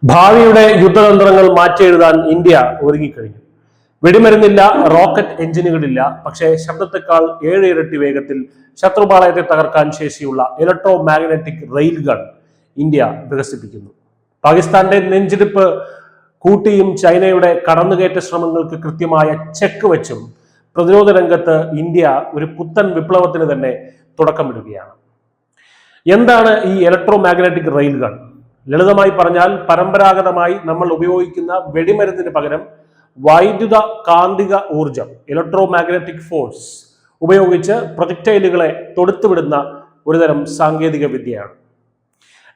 ഭാവിയുടെ യുദ്ധതന്ത്രങ്ങൾ മാറ്റിയെഴുതാൻ ഇന്ത്യ ഒരുങ്ങിക്കഴിഞ്ഞു. വെടിമരുന്നില്ല, റോക്കറ്റ് എഞ്ചിനുകളില്ല, പക്ഷേ ശബ്ദത്തെക്കാൾ 7 ഇരട്ടി വേഗത്തിൽ ശത്രുപാളയത്തെ തകർക്കാൻ ശേഷിയുള്ള electro magnetic rail gun India വികസിപ്പിക്കുന്നു. പാകിസ്ഥാന്റെ നെഞ്ചിടിപ്പ് കൂട്ടിയും ചൈനയുടെ കടന്നുകയറ്റ ശ്രമങ്ങൾക്ക് കൃത്യമായ ചെക്ക് വെച്ചും പ്രതിരോധ രംഗത്ത് ഇന്ത്യ ഒരു പുത്തൻ വിപ്ലവത്തിന് തന്നെ തുടക്കമിടുകയാണ്. എന്താണ് ഈ ഇലക്ട്രോ മാഗ്നറ്റിക് റെയിൽ ഗൺ? ലളിതമായി പറഞ്ഞാൽ, പരമ്പരാഗതമായി നമ്മൾ ഉപയോഗിക്കുന്ന വെടിമരുന്നിന് പകരം വൈദ്യുത കാന്തിക ഊർജം, ഇലക്ട്രോ മാഗ്നറ്റിക് ഫോഴ്സ് ഉപയോഗിച്ച് പ്രൊജക്ടൈലുകളെ തൊടുത്തുവിടുന്ന ഒരുതരം സാങ്കേതിക വിദ്യയാണ്.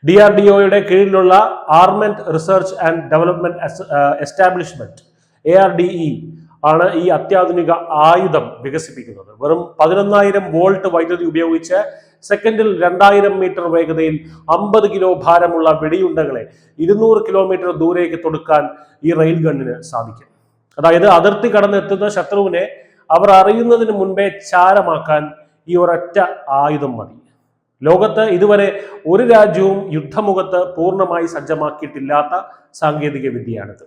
DRDOയുടെ കീഴിലുള്ള armament research and development establishment ARDE ആണ് ഈ അത്യാധുനിക ആയുധം വികസിപ്പിക്കുന്നത്. വെറും 11,000 വോൾട്ട് വൈദ്യുതി ഉപയോഗിച്ച് സെക്കൻഡിൽ 2000 മീറ്റർ വേഗതയിൽ 50 കിലോ ഭാരമുള്ള വെടിയുണ്ടകളെ 200 കിലോമീറ്റർ ദൂരേക്ക് തൊടുക്കാൻ ഈ റെയിൽ ഗണ്ണിന് സാധിക്കും. അതായത് അതിർത്തി കടന്നെത്തുന്ന ശത്രുവിനെ അവർ അറിയുന്നതിന് മുൻപേ ചാരമാക്കാൻ ഈ ഒരൊറ്റ ആയുധം മതി. ലോകത്ത് ഇതുവരെ ഒരു രാജ്യവും യുദ്ധമുഖത്ത് പൂർണ്ണമായി സജ്ജമാക്കിയിട്ടില്ലാത്ത സാങ്കേതിക വിദ്യയാണിത്.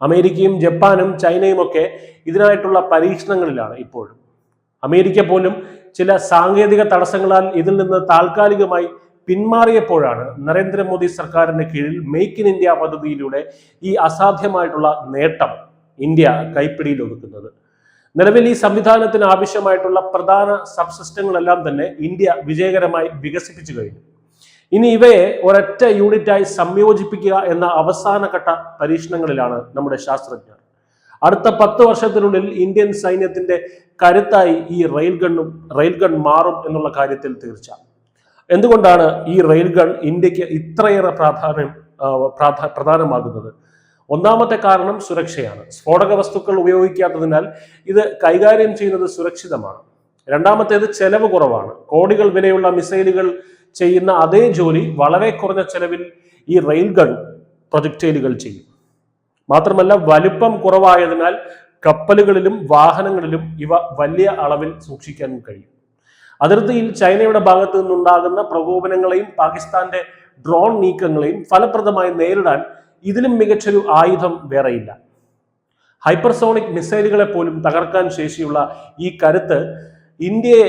അമേരിക്കയും ജപ്പാനും ചൈനയും ഒക്കെ ഇതിനായിട്ടുള്ള പരീക്ഷണങ്ങളിലാണ് ഇപ്പോഴും. അമേരിക്ക പോലും ചില സാങ്കേതിക തടസ്സങ്ങളാൽ ഇതിൽ നിന്ന് താൽക്കാലികമായി പിന്മാറിയപ്പോഴാണ് നരേന്ദ്രമോദി സർക്കാരിന്റെ കീഴിൽ മെയ്ക്ക് ഇൻ ഇന്ത്യ പദ്ധതിയിലൂടെ ഈ അസാധ്യമായിട്ടുള്ള നേട്ടം ഇന്ത്യ കൈപ്പിടിയിൽ ഒതുക്കുന്നത്. നിലവിൽ ഈ സംവിധാനത്തിന് ആവശ്യമായിട്ടുള്ള പ്രധാന സബ്സിസ്റ്റങ്ങളെല്ലാം തന്നെ ഇന്ത്യ വിജയകരമായി വികസിപ്പിച്ചു കഴിഞ്ഞു. ഇനി ഇവയെ ഒരൊറ്റ യൂണിറ്റായി സംയോജിപ്പിക്കുക എന്ന അവസാനഘട്ട പരീക്ഷണങ്ങളിലാണ് നമ്മുടെ ശാസ്ത്രജ്ഞർ. അടുത്ത 10 വർഷത്തിനുള്ളിൽ ഇന്ത്യൻ സൈന്യത്തിന്റെ കരുത്തായി ഈ റെയിൽ ഗൺ മാറും എന്നുള്ള കാര്യത്തിൽ തീർച്ച. എന്തുകൊണ്ടാണ് ഈ റെയിൽ ഗൺ ഇന്ത്യക്ക് ഇത്രയേറെ പ്രധാനമാകുന്നത്? ഒന്നാമത്തെ കാരണം സുരക്ഷയാണ്. സ്ഫോടക വസ്തുക്കൾ ഉപയോഗിക്കാത്തതിനാൽ ഇത് കൈകാര്യം ചെയ്യുന്നത് സുരക്ഷിതമാണ്. രണ്ടാമത്തേത് ചെലവ് കുറവാണ്. കോടികൾ വിലയുള്ള മിസൈലുകൾ ചെയ്യുന്ന അതേ ജോലി വളരെ കുറഞ്ഞ ചെലവിൽ ഈ റെയിൽ ഗൺ പ്രൊജക്ടൈലുകൾ ചെയ്യും. മാത്രമല്ല, വലുപ്പം കുറവായതിനാൽ കപ്പലുകളിലും വാഹനങ്ങളിലും ഇവ വലിയ അളവിൽ സൂക്ഷിക്കാൻ കഴിയും. അതിർത്തിയിൽ ചൈനയുടെ ഭാഗത്തു നിന്നുണ്ടാകുന്ന പ്രകോപനങ്ങളെയും പാകിസ്ഥാന്റെ ഡ്രോൺ നീക്കങ്ങളെയും ഫലപ്രദമായി നേരിടാൻ ഇതിലും മികച്ചൊരു ആയുധം വേറെയില്ല. ഹൈപ്പർസോണിക് മിസൈലുകളെ പോലും തകർക്കാൻ ശേഷിയുള്ള ഈ കരുത്ത് ഇന്ത്യയെ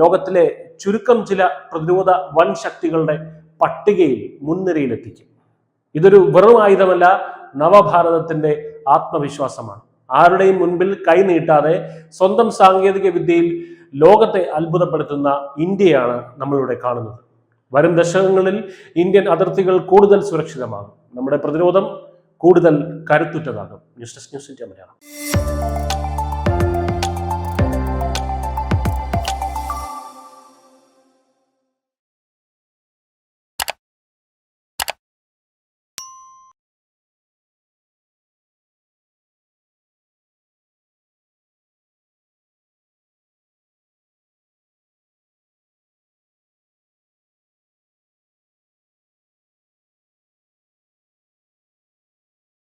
ലോകത്തിലെ ചുരുക്കം ചില പ്രതിരോധ വൻ ശക്തികളുടെ പട്ടികയിൽ മുൻനിരയിലെത്തിക്കും. ഇതൊരു വെറും ആയുധമല്ല, നവഭാരതത്തിന്റെ ആത്മവിശ്വാസമാണ്. ആരുടെയും മുൻപിൽ കൈ നീട്ടാതെ സ്വന്തം സാങ്കേതിക വിദ്യയിൽ ലോകത്തെ അത്ഭുതപ്പെടുത്തുന്ന ഇന്ത്യയാണ് നമ്മളിവിടെ കാണുന്നത്. വരും ദശകങ്ങളിൽ ഇന്ത്യൻ അതിർത്തികൾ കൂടുതൽ സുരക്ഷിതമാകും. നമ്മുടെ പ്രതിരോധം കൂടുതൽ കരുത്തുറ്റതാകും. News desk news India Malayalam.